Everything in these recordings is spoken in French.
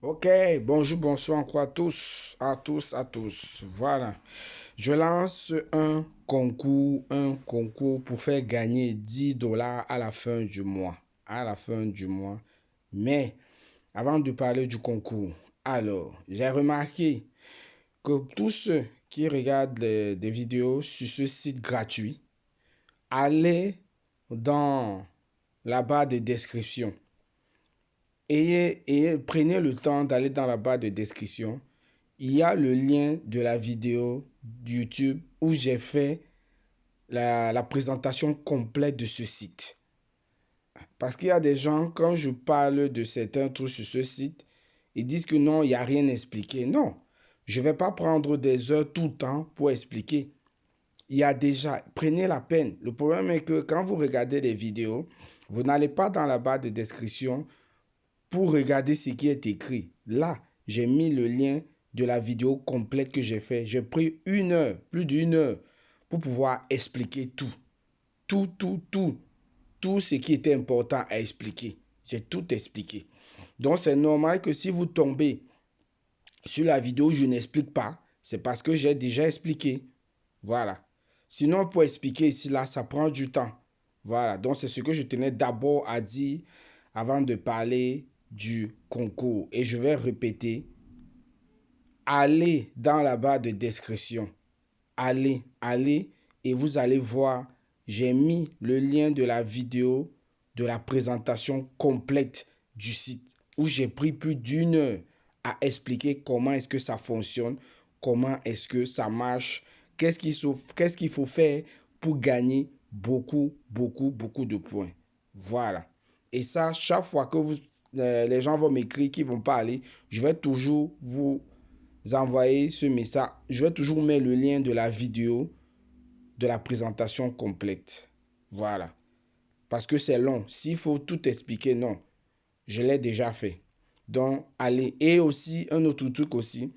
Ok, bonjour, bonsoir encore à tous. Voilà, je lance un concours pour faire gagner 10 dollars à la fin du mois. À la fin du mois. Mais avant de parler du concours, alors, j'ai remarqué que tous ceux qui regardent des vidéos sur ce site gratuit, allez dans la barre de description. Prenez le temps d'aller dans la barre de description. Il y a le lien de la vidéo YouTube où j'ai fait la présentation complète de ce site. Parce qu'il y a des gens, quand je parle de certains trucs sur ce site, ils disent que non, il n'y a rien expliqué. Non, je ne vais pas prendre des heures tout le temps pour expliquer. Il y a déjà, prenez la peine. Le problème est que quand vous regardez les vidéos, vous n'allez pas dans la barre de description pour regarder ce qui est écrit. Là, j'ai mis le lien de la vidéo complète que j'ai fait. J'ai pris une heure, plus d'une heure, pour pouvoir expliquer tout. Tout ce qui était important à expliquer. J'ai tout expliqué. Donc, c'est normal que si vous tombez sur la vidéo, je n'explique pas. C'est parce que j'ai déjà expliqué. Voilà. Sinon, pour expliquer ici, là, ça prend du temps. Voilà. Donc, c'est ce que je tenais d'abord à dire avant de parler du concours. Et je vais répéter. Allez dans la barre de description. Allez. Et vous allez voir, j'ai mis le lien de la vidéo de la présentation complète du site où j'ai pris plus d'une heure à expliquer comment est-ce que ça fonctionne, comment est-ce que ça marche, qu'est-ce qu'il faut faire pour gagner beaucoup de points. Voilà. Et ça, chaque fois que les gens vont m'écrire, qui vont parler, je vais toujours vous envoyer ce message. Je vais toujours mettre le lien de la vidéo de la présentation complète. Voilà. Parce que c'est long. S'il faut tout expliquer, non. Je l'ai déjà fait. Donc, allez. Et aussi, un autre truc aussi,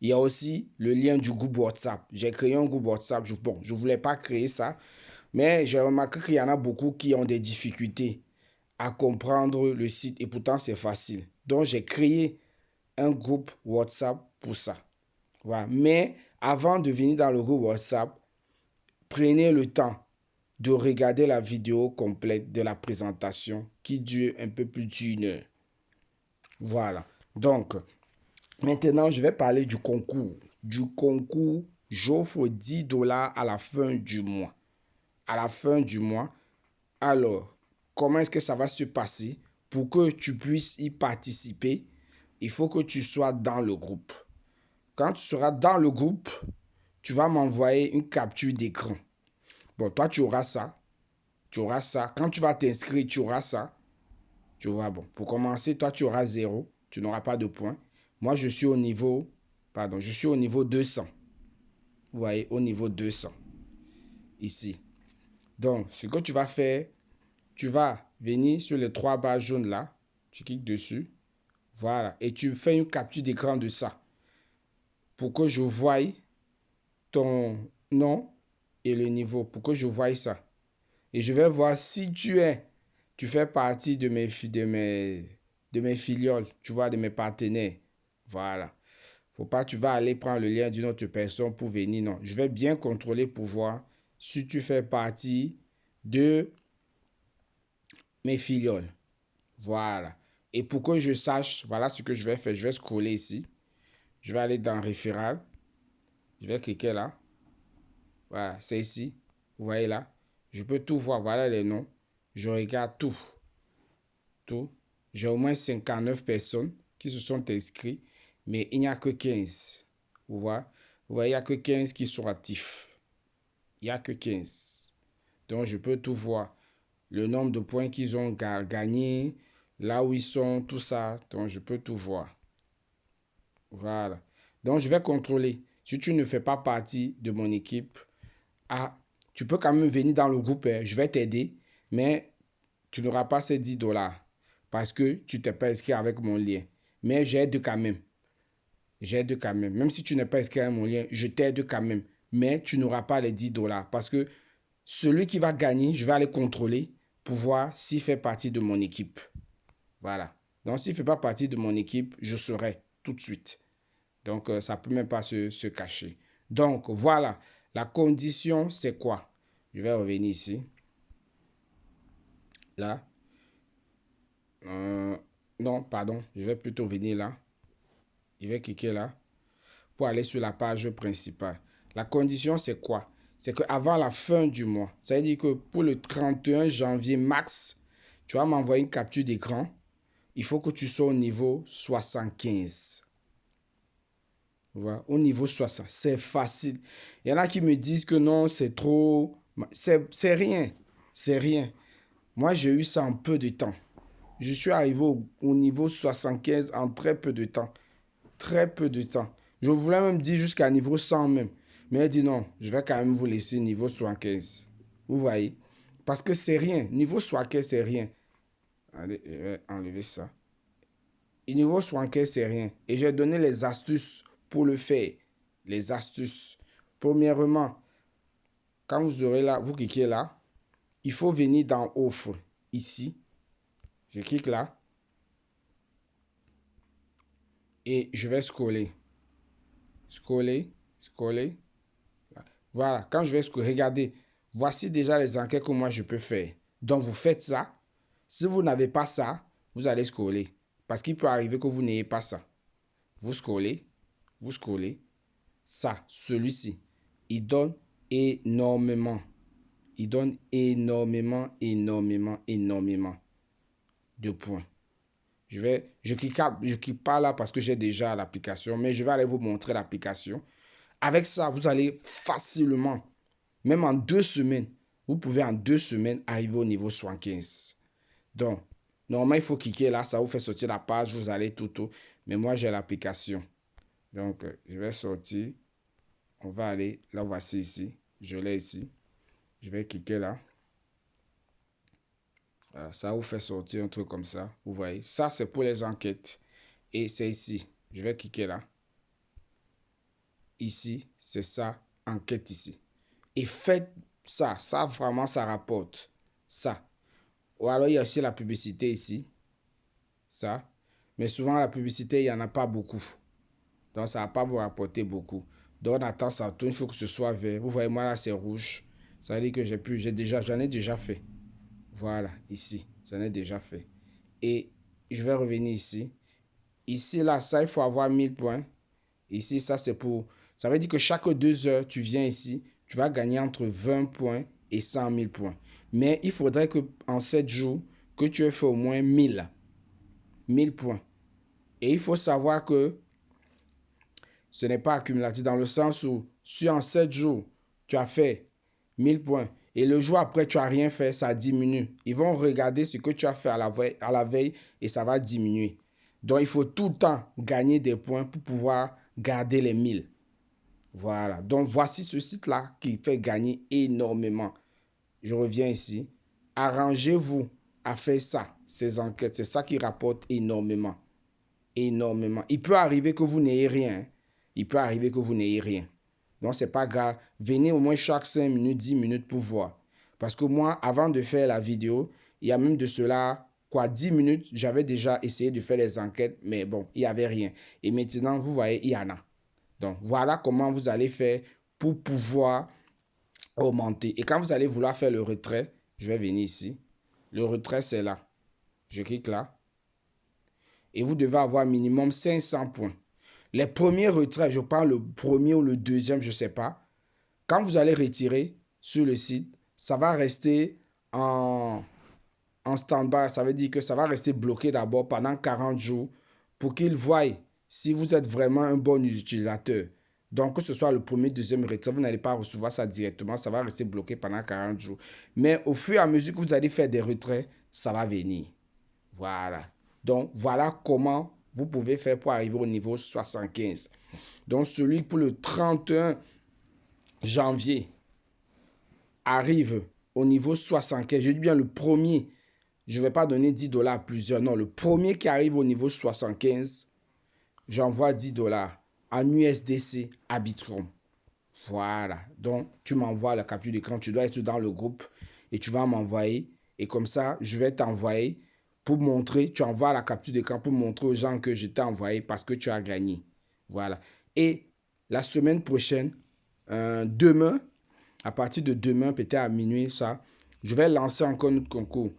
il y a aussi le lien du groupe WhatsApp. J'ai créé un groupe WhatsApp. Bon, je ne voulais pas créer ça, mais j'ai remarqué qu'il y en a beaucoup qui ont des difficultés à comprendre le site et pourtant c'est facile. Donc, j'ai créé un groupe WhatsApp pour ça. Voilà. Mais avant de venir dans le groupe WhatsApp, prenez le temps de regarder la vidéo complète de la présentation qui dure un peu plus d'une heure. Voilà. Donc, maintenant, je vais parler du concours. Du concours, j'offre 10 dollars à la fin du mois. À la fin du mois. Alors, comment est-ce que ça va se passer? Pour que tu puisses y participer, il faut que tu sois dans le groupe. Quand tu seras dans le groupe, tu vas m'envoyer une capture d'écran. Bon, toi, tu auras ça. Tu auras ça. Quand tu vas t'inscrire, tu auras ça. Tu vois, bon, pour commencer, toi, tu auras zéro. Tu n'auras pas de points. Moi, je suis au niveau 200. Vous voyez, au niveau 200. Ici. Donc, ce que tu vas faire, tu vas venir sur les trois barres jaunes là. Tu cliques dessus. Voilà. Et tu fais une capture d'écran de ça. Pour que je voie ton nom et le niveau. Pour que je voie ça. Et je vais voir si tu fais partie de mes filioles, tu vois, de mes partenaires. Voilà. Faut pas, tu vas aller prendre le lien d'une autre personne pour venir. Non, je vais bien contrôler pour voir si tu fais partie de mes filioles. Voilà. Et pour que je sache, voilà ce que je vais faire. Je vais scroller ici. Je vais aller dans référal. Je vais cliquer là. Voilà, c'est ici. Vous voyez là. Je peux tout voir. Voilà les noms. Je regarde tout. Tout. J'ai au moins 59 personnes qui se sont inscrites, mais il n'y a que 15. Vous voyez? Vous voyez, il n'y a que 15 qui sont actifs. Il n'y a que 15. Donc, je peux tout voir. Le nombre de points qu'ils ont gagné, là où ils sont, tout ça. Donc, je peux tout voir. Voilà. Donc, je vais contrôler. Si tu ne fais pas partie de mon équipe, ah, tu peux quand même venir dans le groupe. Je vais t'aider, mais tu n'auras pas ces 10 dollars parce que tu t'es pas inscrit avec mon lien. Mais j'aide quand même. J'aide quand même. Même si tu n'es pas inscrit avec mon lien, je t'aide quand même. Mais tu n'auras pas les 10 dollars parce que celui qui va gagner, je vais aller contrôler pour voir s'il fait partie de mon équipe. Voilà. Donc, s'il ne fait pas partie de mon équipe, je saurai tout de suite. Donc, ça ne peut même pas se cacher. Donc, voilà. La condition, c'est quoi? Je vais revenir ici. Là. Non, pardon. Je vais plutôt venir là. Je vais cliquer là pour aller sur la page principale. La condition, c'est quoi? C'est qu'avant la fin du mois, ça veut dire que pour le 31 janvier max, tu vas m'envoyer une capture d'écran. Il faut que tu sois au niveau 75. Voilà, au niveau 60. C'est facile. Il y en a qui me disent que non, c'est trop. C'est rien. C'est rien. Moi, j'ai eu ça en peu de temps. Je suis arrivé au niveau 75 en très peu de temps. Très peu de temps. Je voulais même dire jusqu'à niveau 100 même. Mais elle dit non, je vais quand même vous laisser niveau 75. Vous voyez? Parce que c'est rien. Niveau 75, c'est rien. Allez, je vais enlever ça. Et niveau 75, c'est rien. Et j'ai donné les astuces pour le faire. Les astuces. Premièrement, quand vous aurez là, vous cliquez là, il faut venir dans offre. Ici. Je clique là. Et je vais scroller. Scroller, scroller. Voilà, quand je vais scroller, regardez, voici déjà les enquêtes que moi je peux faire. Donc vous faites ça. Si vous n'avez pas ça, vous allez scroller. Parce qu'il peut arriver que vous n'ayez pas ça. Vous scrollez, vous scrollez. Ça, celui-ci, il donne énormément. Il donne énormément, énormément, énormément de points. Je clique pas là parce que j'ai déjà l'application, mais je vais aller vous montrer l'application. Avec ça, vous allez facilement, même en 2 semaines, vous pouvez en 2 semaines arriver au niveau 75. Donc, normalement, il faut cliquer là, ça vous fait sortir la page, vous allez tout. Mais moi, j'ai l'application. Donc, je vais sortir. On va aller, là, voici ici. Je l'ai ici. Je vais cliquer là. Voilà, ça vous fait sortir un truc comme ça. Vous voyez, ça, c'est pour les enquêtes. Et c'est ici. Je vais cliquer là. Ici, c'est ça, enquête ici. Et faites ça. Ça, vraiment, ça rapporte. Ça. Ou alors, il y a aussi la publicité ici. Ça. Mais souvent, la publicité, il n'y en a pas beaucoup. Donc, ça ne va pas vous rapporter beaucoup. Donc, on attend ça tourne. Il faut que ce soit vert. Vous voyez, moi, là, c'est rouge. Ça veut dire que j'en ai déjà fait. Voilà, ici. J'en ai déjà fait. Et je vais revenir ici. Ici, là, ça, il faut avoir 1000 points. Ici, ça, c'est pour... Ça veut dire que chaque 2 heures, tu viens ici, tu vas gagner entre 20 points et 100 000 points. Mais il faudrait qu'en 7 jours, que tu aies fait au moins 1000 points. Et il faut savoir que ce n'est pas accumulatif dans le sens où si en 7 jours, tu as fait 1000 points et le jour après, tu n'as rien fait, ça diminue. Ils vont regarder ce que tu as fait à la veille et ça va diminuer. Donc, il faut tout le temps gagner des points pour pouvoir garder les 1000. Voilà. Donc, voici ce site-là qui fait gagner énormément. Je reviens ici. Arrangez-vous à faire ça, ces enquêtes. C'est ça qui rapporte énormément. Énormément. Il peut arriver que vous n'ayez rien. Il peut arriver que vous n'ayez rien. Donc, ce n'est pas grave. Venez au moins chaque 5 minutes, 10 minutes pour voir. Parce que moi, avant de faire la vidéo, il y a même de cela, 10 minutes, j'avais déjà essayé de faire les enquêtes, mais bon, il n'y avait rien. Et maintenant, vous voyez, il y en a. Donc, voilà comment vous allez faire pour pouvoir augmenter. Et quand vous allez vouloir faire le retrait, je vais venir ici. Le retrait, c'est là. Je clique là. Et vous devez avoir minimum 500 points. Les premiers retraits, je parle le premier ou le deuxième, je ne sais pas. Quand vous allez retirer sur le site, ça va rester en stand-by. Ça veut dire que ça va rester bloqué d'abord pendant 40 jours pour qu'ils voient si vous êtes vraiment un bon utilisateur. Donc, que ce soit le premier, deuxième retrait, vous n'allez pas recevoir ça directement. Ça va rester bloqué pendant 40 jours. Mais au fur et à mesure que vous allez faire des retraits, ça va venir. Voilà. Donc, voilà comment vous pouvez faire pour arriver au niveau 75. Donc, celui pour le 31 janvier arrive au niveau 75. Je dis bien le premier. Je ne vais pas donner 10 $ à plusieurs. Non, le premier qui arrive au niveau 75, j'envoie 10 $ en USDC à Arbitrum. Voilà. Donc, tu m'envoies la capture d'écran. Tu dois être dans le groupe et tu vas m'envoyer. Et comme ça, je vais t'envoyer pour montrer, tu envoies la capture d'écran pour montrer aux gens que je t'ai envoyé parce que tu as gagné. Voilà. Et la semaine prochaine, demain, à partir de demain, peut-être à minuit, ça, je vais lancer encore notre concours.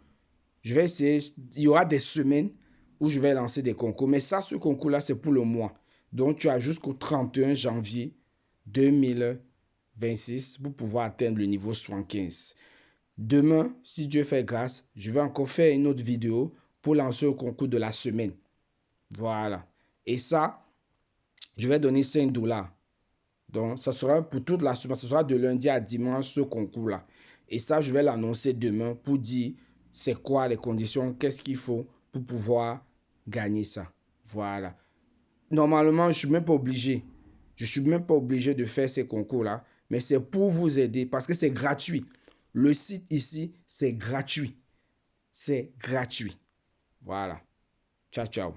Je vais essayer, il y aura des semaines où je vais lancer des concours. Mais ça, ce concours-là, c'est pour le mois. Donc, tu as jusqu'au 31 janvier 2026 pour pouvoir atteindre le niveau 75. Demain, si Dieu fait grâce, je vais encore faire une autre vidéo pour lancer le concours de la semaine. Voilà. Et ça, je vais donner 5 $. Donc, ça sera pour toute la semaine. Ce sera de lundi à dimanche, ce concours-là. Et ça, je vais l'annoncer demain pour dire c'est quoi les conditions, qu'est-ce qu'il faut pour pouvoir gagner ça. Voilà. Normalement, je ne suis même pas obligé. Je ne suis même pas obligé de faire ces concours-là. Mais c'est pour vous aider parce que c'est gratuit. Le site ici, c'est gratuit. C'est gratuit. Voilà. Ciao, ciao.